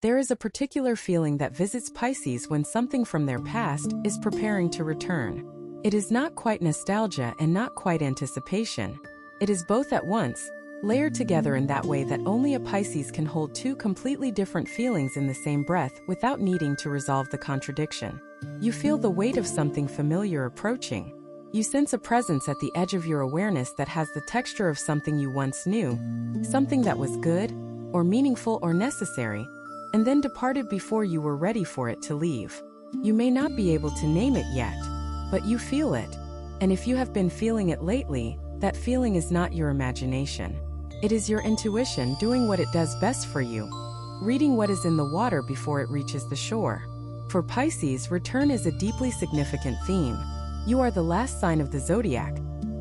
There is a particular feeling that visits Pisces when something from their past is preparing to return. It is not quite nostalgia and not quite anticipation. It is both at once, layered together in that way that only a Pisces can hold two completely different feelings in the same breath without needing to resolve the contradiction. You feel the weight of something familiar approaching. You sense a presence at the edge of your awareness that has the texture of something you once knew, something that was good, or meaningful or necessary, and then departed before you were ready for it to leave. You may not be able to name it yet, but you feel it. And if you have been feeling it lately, that feeling is not your imagination. It is your intuition doing what it does best for you, reading what is in the water before it reaches the shore. For Pisces, return is a deeply significant theme. You are the last sign of the zodiac,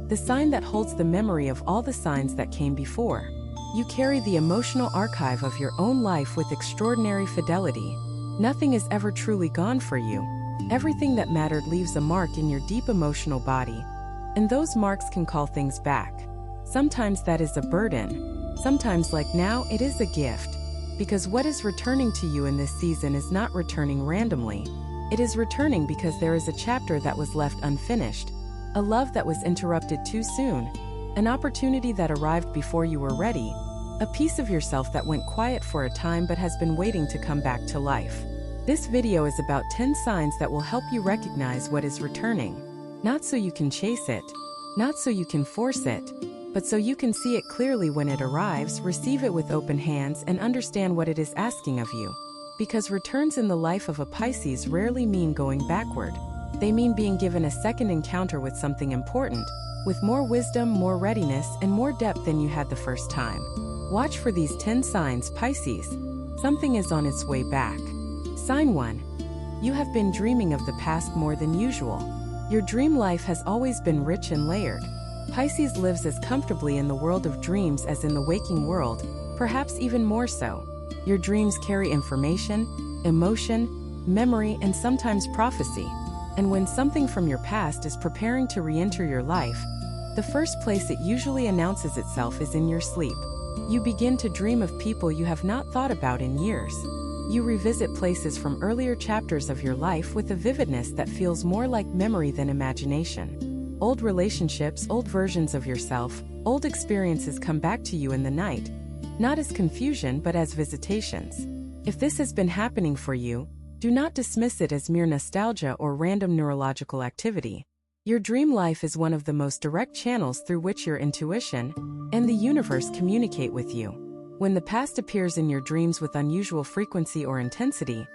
the sign that holds the memory of all the signs that came before. You carry the emotional archive of your own life with extraordinary fidelity. Nothing is ever truly gone for you. Everything that mattered leaves a mark in your deep emotional body, and those marks can call things back. Sometimes that is a burden. Sometimes, like now, it is a gift. Because what is returning to you in this season is not returning randomly. It is returning because there is a chapter that was left unfinished, a love that was interrupted too soon, an opportunity that arrived before you were ready, a piece of yourself that went quiet for a time but has been waiting to come back to life. This video is about 10 signs that will help you recognize what is returning. Not so you can chase it, not so you can force it, but so you can see it clearly when it arrives, receive it with open hands, and understand what it is asking of you. Because returns in the life of a Pisces rarely mean going backward. They mean being given a second encounter with something important, with more wisdom, more readiness, and more depth than you had the first time. Watch for these 10 signs, Pisces. Something is on its way back. Sign 1. You have been dreaming of the past more than usual. Your dream life has always been rich and layered. Pisces lives as comfortably in the world of dreams as in the waking world, perhaps even more so. Your dreams carry information, emotion, memory, and sometimes prophecy. And when something from your past is preparing to re-enter your life, the first place it usually announces itself is in your sleep. You begin to dream of people you have not thought about in years. You revisit places from earlier chapters of your life with a vividness that feels more like memory than imagination. Old relationships, old versions of yourself, old experiences come back to you in the night, not as confusion but as visitations. If this has been happening for you, do not dismiss it as mere nostalgia or random neurological activity. Your dream life is one of the most direct channels through which your intuition and the universe communicate with you. When the past appears in your dreams with unusual frequency or intensity,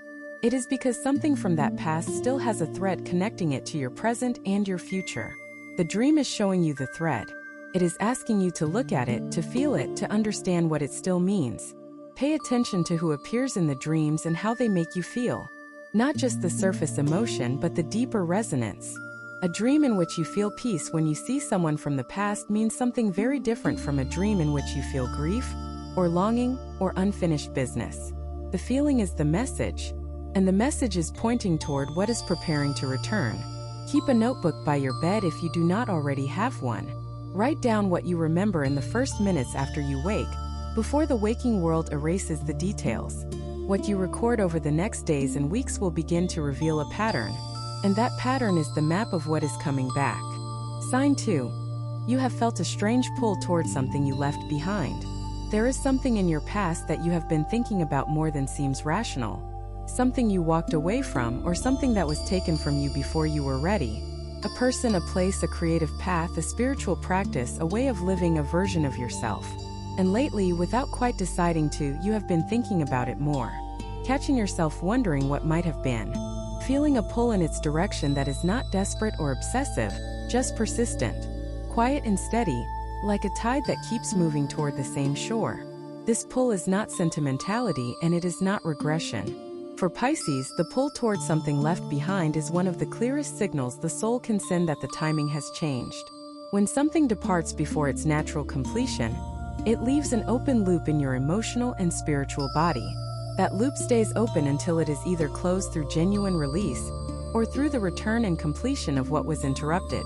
it is because something from that past still has a thread connecting it to your present and your future. The dream is showing you the thread. It is asking you to look at it, to feel it, to understand what it still means. Pay attention to who appears in the dreams and how they make you feel. Not just the surface emotion, but the deeper resonance. A dream in which you feel peace when you see someone from the past means something very different from a dream in which you feel grief, or longing, or unfinished business. The feeling is the message, and the message is pointing toward what is preparing to return. Keep a notebook by your bed if you do not already have one. Write down what you remember in the first minutes after you wake, before the waking world erases the details. What you record over the next days and weeks will begin to reveal a pattern, and that pattern is the map of what is coming back. Sign 2. You have felt a strange pull towards something you left behind. There is something in your past that you have been thinking about more than seems rational. Something you walked away from, or something that was taken from you before you were ready. A person, a place, a creative path, a spiritual practice, a way of living, a version of yourself. And lately, without quite deciding to, you have been thinking about it more. Catching yourself wondering what might have been. Feeling a pull in its direction that is not desperate or obsessive, just persistent. Quiet and steady, like a tide that keeps moving toward the same shore. This pull is not sentimentality and it is not regression. For Pisces, the pull towards something left behind is one of the clearest signals the soul can send that the timing has changed. When something departs before its natural completion, it leaves an open loop in your emotional and spiritual body. That loop stays open until it is either closed through genuine release, or through the return and completion of what was interrupted.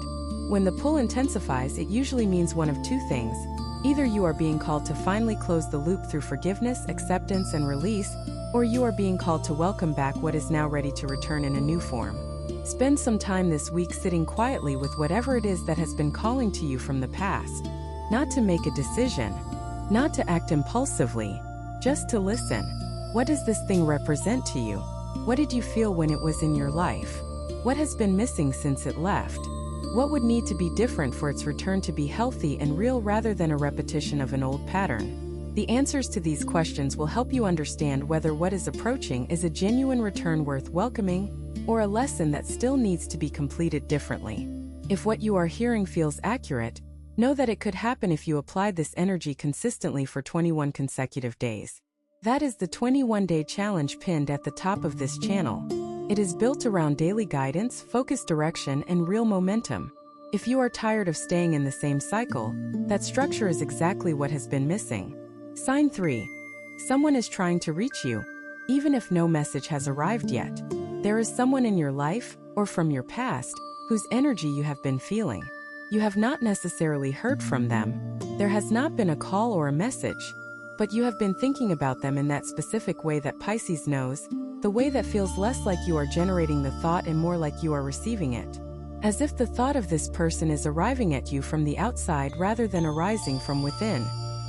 When the pull intensifies, it usually means one of two things. Either you are being called to finally close the loop through forgiveness, acceptance, and release, or you are being called to welcome back what is now ready to return in a new form. Spend some time this week sitting quietly with whatever it is that has been calling to you from the past. Not to make a decision, not to act impulsively, just to listen. What does this thing represent to you? What did you feel when it was in your life? What has been missing since it left? What would need to be different for its return to be healthy and real rather than a repetition of an old pattern? The answers to these questions will help you understand whether what is approaching is a genuine return worth welcoming, or a lesson that still needs to be completed differently. If what you are hearing feels accurate, know that it could happen if you applied this energy consistently for 21 consecutive days. That is the 21-day challenge pinned at the top of this channel. It is built around daily guidance, focused direction, and real momentum. If you are tired of staying in the same cycle, that structure is exactly what has been missing. Sign 3. Someone is trying to reach you, even if no message has arrived yet. There is someone in your life, or from your past, whose energy you have been feeling. You have not necessarily heard from them. There has not been a call or a message, but you have been thinking about them in that specific way that Pisces knows, the way that feels less like you are generating the thought and more like you are receiving it. As if the thought of this person is arriving at you from the outside rather than arising from within.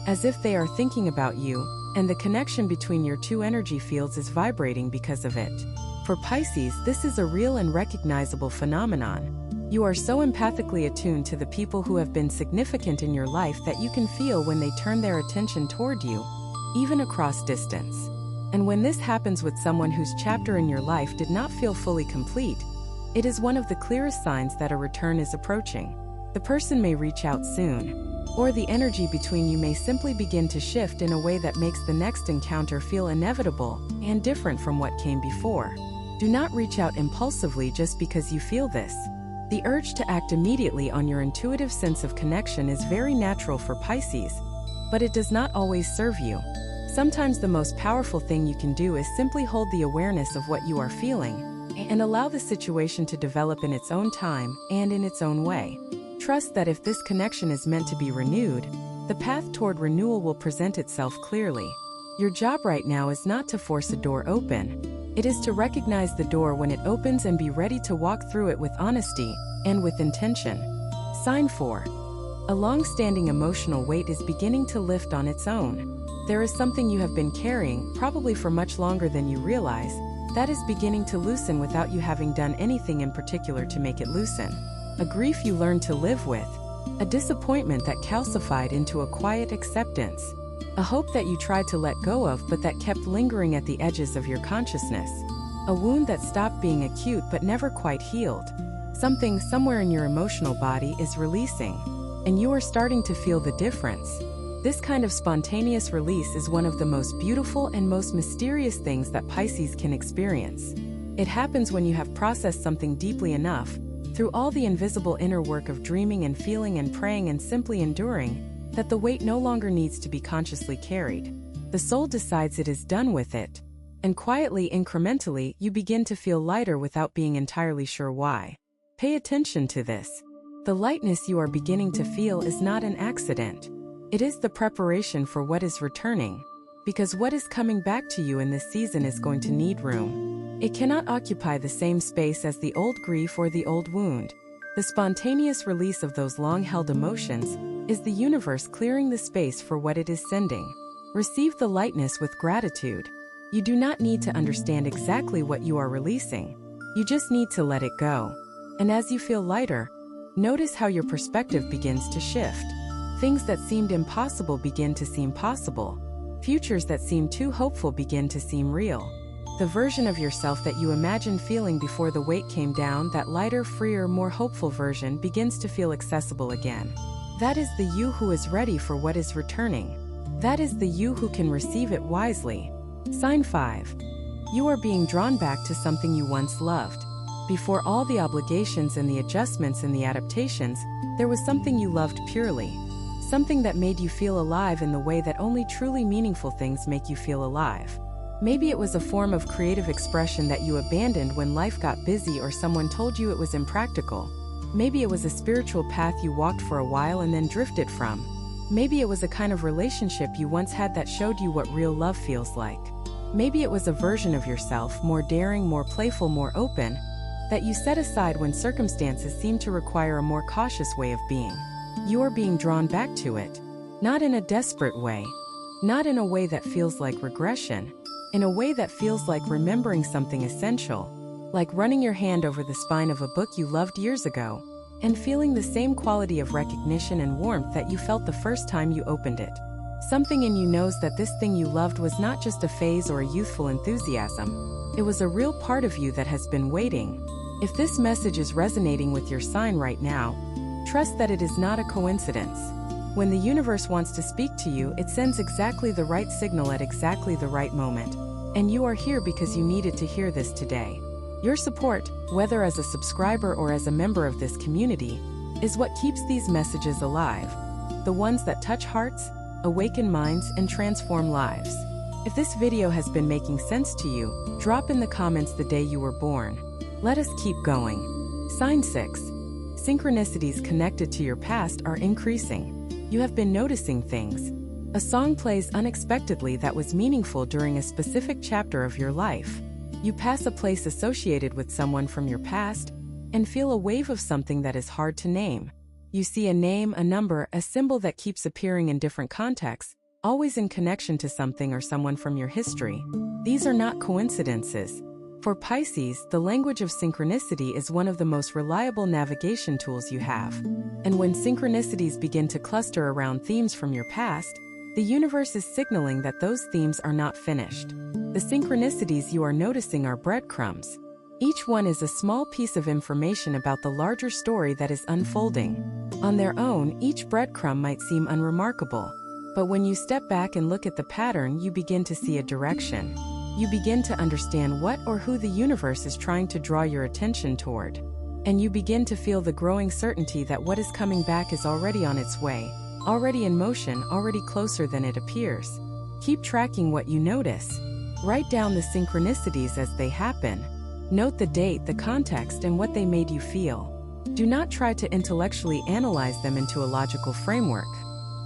As if they are thinking about you, and the connection between your two energy fields is vibrating because of it. For Pisces, this is a real and recognizable phenomenon. You are so empathically attuned to the people who have been significant in your life that you can feel when they turn their attention toward you, even across distance. And when this happens with someone whose chapter in your life did not feel fully complete, it is one of the clearest signs that a return is approaching. The person may reach out soon, or the energy between you may simply begin to shift in a way that makes the next encounter feel inevitable and different from what came before. Do not reach out impulsively just because you feel this. The urge to act immediately on your intuitive sense of connection is very natural for Pisces, but it does not always serve you. Sometimes the most powerful thing you can do is simply hold the awareness of what you are feeling and allow the situation to develop in its own time and in its own way. Trust that if this connection is meant to be renewed, the path toward renewal will present itself clearly. Your job right now is not to force a door open. It is to recognize the door when it opens and be ready to walk through it with honesty and with intention. Sign 4. A long-standing emotional weight is beginning to lift on its own. There is something you have been carrying, probably for much longer than you realize, that is beginning to loosen without you having done anything in particular to make it loosen. A grief you learned to live with, a disappointment that calcified into a quiet acceptance, a hope that you tried to let go of but that kept lingering at the edges of your consciousness, a wound that stopped being acute but never quite healed. Something somewhere in your emotional body is releasing, and you are starting to feel the difference. This kind of spontaneous release is one of the most beautiful and most mysterious things that Pisces can experience. It happens when you have processed something deeply enough, through all the invisible inner work of dreaming and feeling and praying and simply enduring, that the weight no longer needs to be consciously carried. The soul decides it is done with it, and quietly, incrementally, you begin to feel lighter without being entirely sure why. Pay attention to this. The lightness you are beginning to feel is not an accident. It is the preparation for what is returning, because what is coming back to you in this season is going to need room. It cannot occupy the same space as the old grief or the old wound. The spontaneous release of those long-held emotions is the universe clearing the space for what it is sending. Receive the lightness with gratitude. You do not need to understand exactly what you are releasing. You just need to let it go. And as you feel lighter, notice how your perspective begins to shift. Things that seemed impossible begin to seem possible. Futures that seem too hopeful begin to seem real. The version of yourself that you imagined feeling before the weight came down, that lighter, freer, more hopeful version, begins to feel accessible again. That is the you who is ready for what is returning. That is the you who can receive it wisely. Sign 5. You are being drawn back to something you once loved. Before all the obligations and the adjustments and the adaptations, there was something you loved purely. Something that made you feel alive in the way that only truly meaningful things make you feel alive. Maybe it was a form of creative expression that you abandoned when life got busy or someone told you it was impractical. Maybe it was a spiritual path you walked for a while and then drifted from. Maybe it was a kind of relationship you once had that showed you what real love feels like. Maybe it was a version of yourself, more daring, more playful, more open, that you set aside when circumstances seemed to require a more cautious way of being. You are being drawn back to it. Not in a desperate way. Not in a way that feels like regression. In a way that feels like remembering something essential. Like running your hand over the spine of a book you loved years ago, and feeling the same quality of recognition and warmth that you felt the first time you opened it. Something in you knows that this thing you loved was not just a phase or a youthful enthusiasm. It was a real part of you that has been waiting. If this message is resonating with your sign right now, trust that it is not a coincidence. When the universe wants to speak to you, it sends exactly the right signal at exactly the right moment. And you are here because you needed to hear this today. Your support, whether as a subscriber or as a member of this community, is what keeps these messages alive. The ones that touch hearts, awaken minds, and transform lives. If this video has been making sense to you, drop in the comments the day you were born. Let us keep going. Sign 6. Synchronicities connected to your past are increasing. You have been noticing things. A song plays unexpectedly that was meaningful during a specific chapter of your life. You pass a place associated with someone from your past and feel a wave of something that is hard to name. You see a name, a number, a symbol that keeps appearing in different contexts, always in connection to something or someone from your history. These are not coincidences. For Pisces, the language of synchronicity is one of the most reliable navigation tools you have. And when synchronicities begin to cluster around themes from your past, the universe is signaling that those themes are not finished. The synchronicities you are noticing are breadcrumbs. Each one is a small piece of information about the larger story that is unfolding. On their own, each breadcrumb might seem unremarkable. But when you step back and look at the pattern, you begin to see a direction. You begin to understand what or who the universe is trying to draw your attention toward. And you begin to feel the growing certainty that what is coming back is already on its way, already in motion, already closer than it appears. Keep tracking what you notice. Write down the synchronicities as they happen. Note the date, the context, and what they made you feel. Do not try to intellectually analyze them into a logical framework.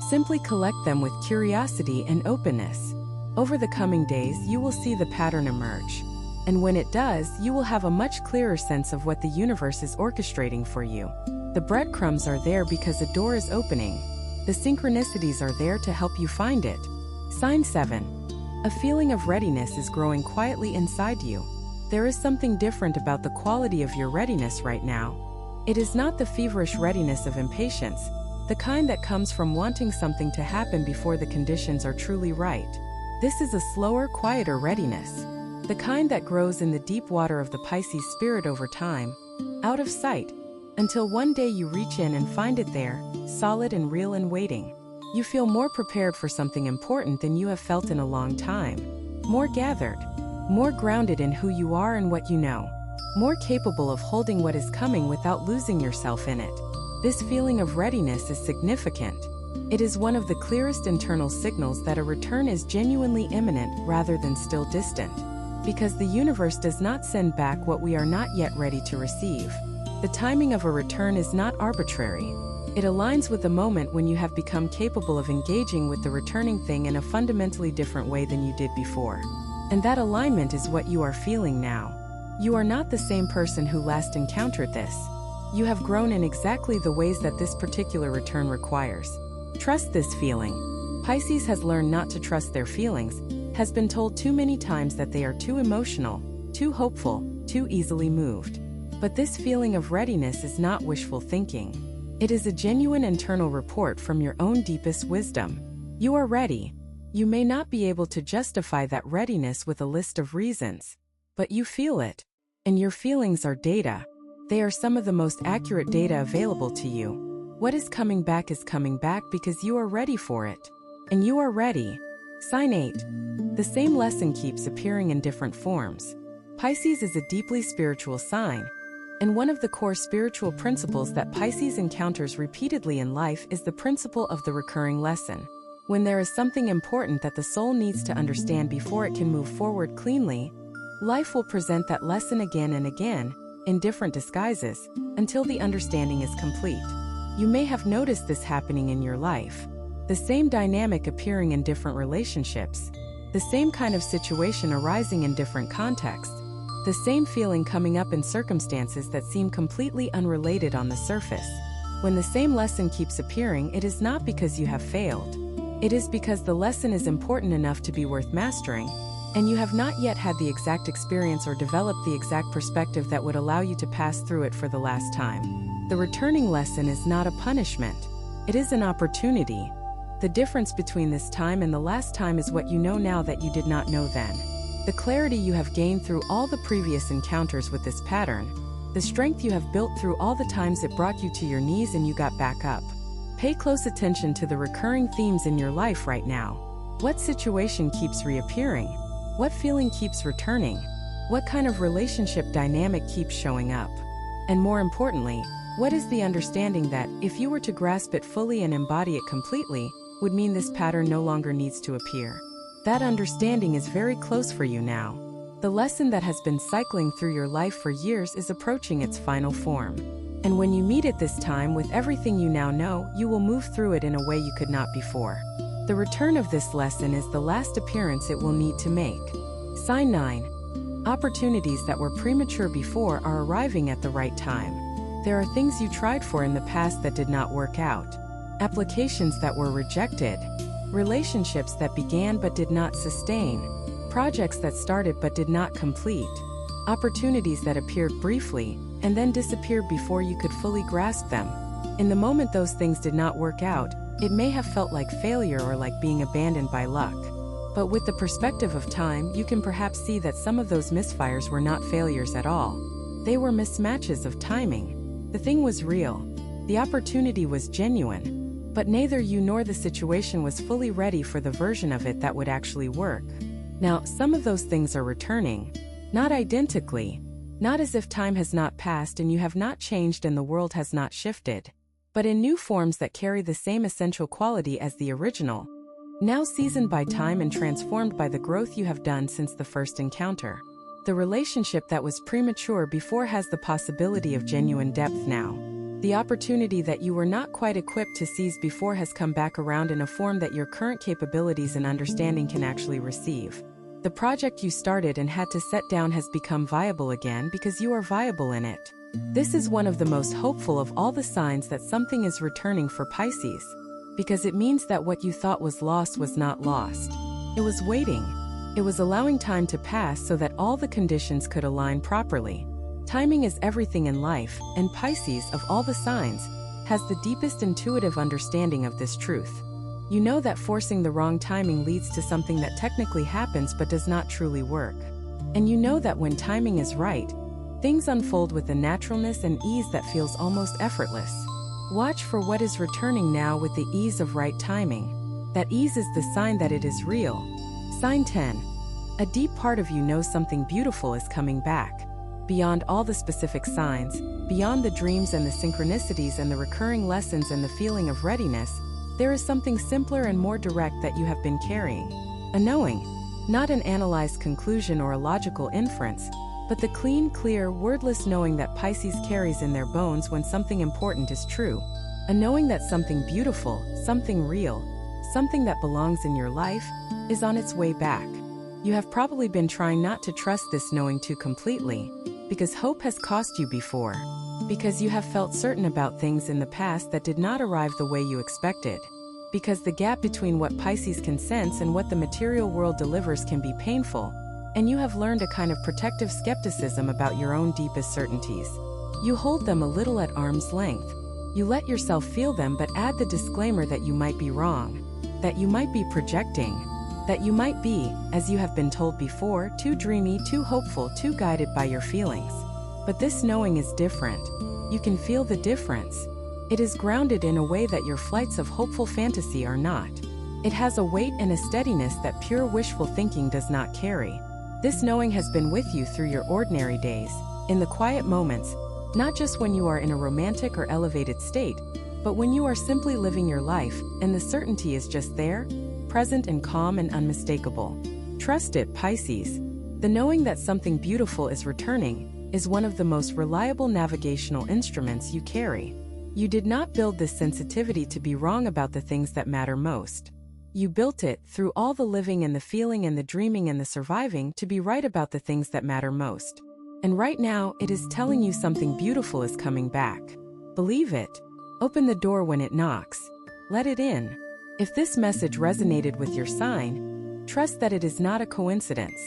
Simply collect them with curiosity and openness. Over the coming days, you will see the pattern emerge. And when it does, you will have a much clearer sense of what the universe is orchestrating for you. The breadcrumbs are there because a door is opening. The synchronicities are there to help you find it. Sign 7. A feeling of readiness is growing quietly inside you. There is something different about the quality of your readiness right now. It is not the feverish readiness of impatience, the kind that comes from wanting something to happen before the conditions are truly right. This is a slower, quieter readiness. The kind that grows in the deep water of the Pisces spirit over time, out of sight, until one day you reach in and find it there, solid and real and waiting. You feel more prepared for something important than you have felt in a long time. More gathered. More grounded in who you are and what you know. More capable of holding what is coming without losing yourself in it. This feeling of readiness is significant. It is one of the clearest internal signals that a return is genuinely imminent rather than still distant. Because the universe does not send back what we are not yet ready to receive. The timing of a return is not arbitrary. It aligns with the moment when you have become capable of engaging with the returning thing in a fundamentally different way than you did before. And that alignment is what you are feeling now. You are not the same person who last encountered this. You have grown in exactly the ways that this particular return requires. Trust this feeling. Pisces has learned not to trust their feelings, has been told too many times that they are too emotional, too hopeful, too easily moved. But this feeling of readiness is not wishful thinking. It is a genuine internal report from your own deepest wisdom. You are ready. You may not be able to justify that readiness with a list of reasons, but you feel it. And your feelings are data. They are some of the most accurate data available to you. What is coming back because you are ready for it. And you are ready. Sign 8. The same lesson keeps appearing in different forms. Pisces is a deeply spiritual sign. And one of the core spiritual principles that Pisces encounters repeatedly in life is the principle of the recurring lesson. When there is something important that the soul needs to understand before it can move forward cleanly, life will present that lesson again and again, in different disguises, until the understanding is complete. You may have noticed this happening in your life. The same dynamic appearing in different relationships. The same kind of situation arising in different contexts. The same feeling coming up in circumstances that seem completely unrelated on the surface. When the same lesson keeps appearing, it is not because you have failed. It is because the lesson is important enough to be worth mastering, and you have not yet had the exact experience or developed the exact perspective that would allow you to pass through it for the last time. The returning lesson is not a punishment. It is an opportunity. The difference between this time and the last time is what you know now that you did not know then. The clarity you have gained through all the previous encounters with this pattern. The strength you have built through all the times it brought you to your knees and you got back up. Pay close attention to the recurring themes in your life right now. What situation keeps reappearing? What feeling keeps returning? What kind of relationship dynamic keeps showing up? And more importantly, what is the understanding that, if you were to grasp it fully and embody it completely, would mean this pattern no longer needs to appear? That understanding is very close for you now. The lesson that has been cycling through your life for years is approaching its final form. And when you meet it this time with everything you now know, you will move through it in a way you could not before. The return of this lesson is the last appearance it will need to make. Sign 9. Opportunities that were premature before are arriving at the right time. There are things you tried for in the past that did not work out. Applications that were rejected. Relationships that began but did not sustain. Projects that started but did not complete. Opportunities that appeared briefly and then disappeared before you could fully grasp them. In the moment those things did not work out, it may have felt like failure or like being abandoned by luck. But with the perspective of time, you can perhaps see that some of those misfires were not failures at all. They were mismatches of timing. The thing was real. The opportunity was genuine. But neither you nor the situation was fully ready for the version of it that would actually work. Now, some of those things are returning. Not identically. Not as if time has not passed and you have not changed and the world has not shifted. But in new forms that carry the same essential quality as the original. Now seasoned by time and transformed by the growth you have done since the first encounter. The relationship that was premature before has the possibility of genuine depth now. The opportunity that you were not quite equipped to seize before has come back around in a form that your current capabilities and understanding can actually receive. The project you started and had to set down has become viable again because you are viable in it. This is one of the most hopeful of all the signs that something is returning for Pisces, because it means that what you thought was lost was not lost. It was waiting. It was allowing time to pass so that all the conditions could align properly. Timing is everything in life, and Pisces, of all the signs, has the deepest intuitive understanding of this truth. You know that forcing the wrong timing leads to something that technically happens but does not truly work. And you know that when timing is right, things unfold with a naturalness and ease that feels almost effortless. Watch for what is returning now with the ease of right timing. That ease is the sign that it is real. Sign 10. A deep part of you knows something beautiful is coming back. Beyond all the specific signs, beyond the dreams and the synchronicities and the recurring lessons and the feeling of readiness, there is something simpler and more direct that you have been carrying. A knowing, not an analyzed conclusion or a logical inference, but the clean, clear, wordless knowing that Pisces carries in their bones when something important is true. A knowing that something beautiful, something real, something that belongs in your life, is on its way back. You have probably been trying not to trust this knowing too completely, because hope has cost you before. Because you have felt certain about things in the past that did not arrive the way you expected. Because the gap between what Pisces can sense and what the material world delivers can be painful, and you have learned a kind of protective skepticism about your own deepest certainties. You hold them a little at arm's length. You let yourself feel them but add the disclaimer that you might be wrong, that you might be projecting, that you might be, as you have been told before, too dreamy, too hopeful, too guided by your feelings. But this knowing is different. You can feel the difference. It is grounded in a way that your flights of hopeful fantasy are not. It has a weight and a steadiness that pure wishful thinking does not carry. This knowing has been with you through your ordinary days, in the quiet moments, not just when you are in a romantic or elevated state, but when you are simply living your life, and the certainty is just there, present and calm and unmistakable. Trust it, Pisces. The knowing that something beautiful is returning is one of the most reliable navigational instruments you carry. You did not build this sensitivity to be wrong about the things that matter most. You built it, through all the living and the feeling and the dreaming and the surviving, to be right about the things that matter most. And right now, it is telling you something beautiful is coming back. Believe it. Open the door when it knocks. Let it in. If this message resonated with your sign, trust that it is not a coincidence.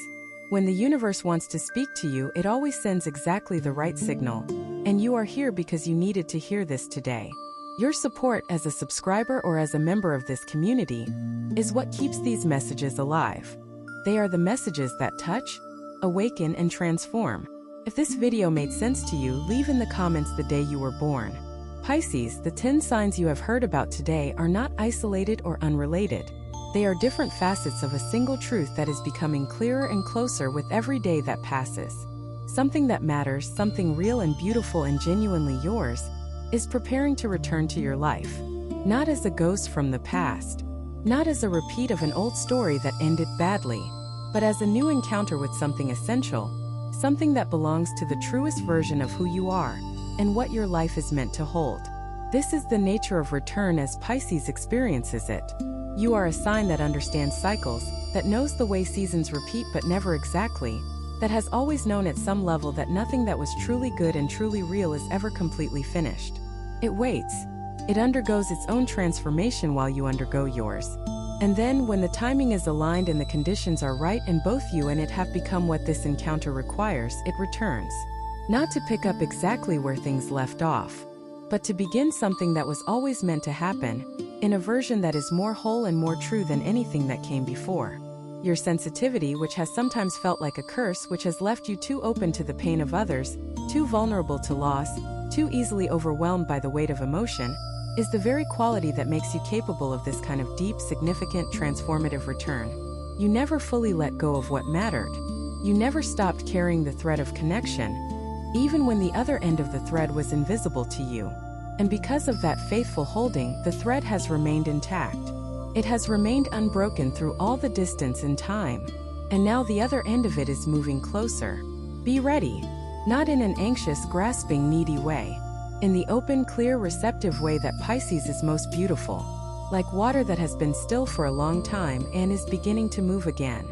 When the universe wants to speak to you, it always sends exactly the right signal. And you are here because you needed to hear this today. Your support as a subscriber or as a member of this community is what keeps these messages alive. They are the messages that touch, awaken, and transform. If this video made sense to you, leave in the comments the day you were born. Pisces, the 10 signs you have heard about today are not isolated or unrelated. They are different facets of a single truth that is becoming clearer and closer with every day that passes. Something that matters, something real and beautiful and genuinely yours, is preparing to return to your life. Not as a ghost from the past, not as a repeat of an old story that ended badly, but as a new encounter with something essential, something that belongs to the truest version of who you are and what your life is meant to hold. This is the nature of return as Pisces experiences it. You are a sign that understands cycles, that knows the way seasons repeat but never exactly, that has always known at some level that nothing that was truly good and truly real is ever completely finished. It waits. It undergoes its own transformation while you undergo yours. And then, when the timing is aligned and the conditions are right and both you and it have become what this encounter requires, it returns. Not to pick up exactly where things left off, but to begin something that was always meant to happen, in a version that is more whole and more true than anything that came before. Your sensitivity, which has sometimes felt like a curse, which has left you too open to the pain of others, too vulnerable to loss, too easily overwhelmed by the weight of emotion, is the very quality that makes you capable of this kind of deep, significant, transformative return. You never fully let go of what mattered. You never stopped carrying the thread of connection, even when the other end of the thread was invisible to you. And because of that faithful holding, the thread has remained intact. It has remained unbroken through all the distance and time. And now the other end of it is moving closer. Be ready. Not in an anxious, grasping, needy way. In the open, clear, receptive way that Pisces is most beautiful. Like water that has been still for a long time and is beginning to move again.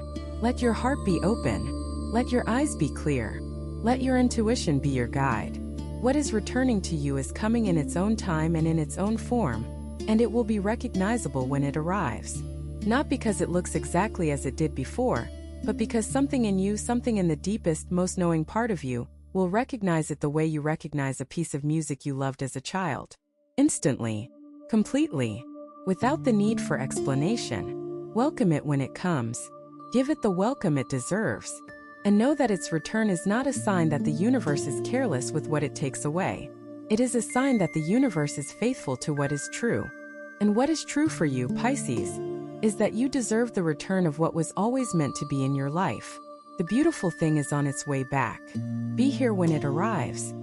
Let your heart be open. Let your eyes be clear. Let your intuition be your guide. What is returning to you is coming in its own time and in its own form, and it will be recognizable when it arrives. Not because it looks exactly as it did before, but because something in you, something in the deepest, most knowing part of you, will recognize it the way you recognize a piece of music you loved as a child. Instantly. Completely. Without the need for explanation. Welcome it when it comes. Give it the welcome it deserves. And know that its return is not a sign that the universe is careless with what it takes away. It is a sign that the universe is faithful to what is true. And what is true for you, Pisces, is that you deserve the return of what was always meant to be in your life. The beautiful thing is on its way back. Be here when it arrives.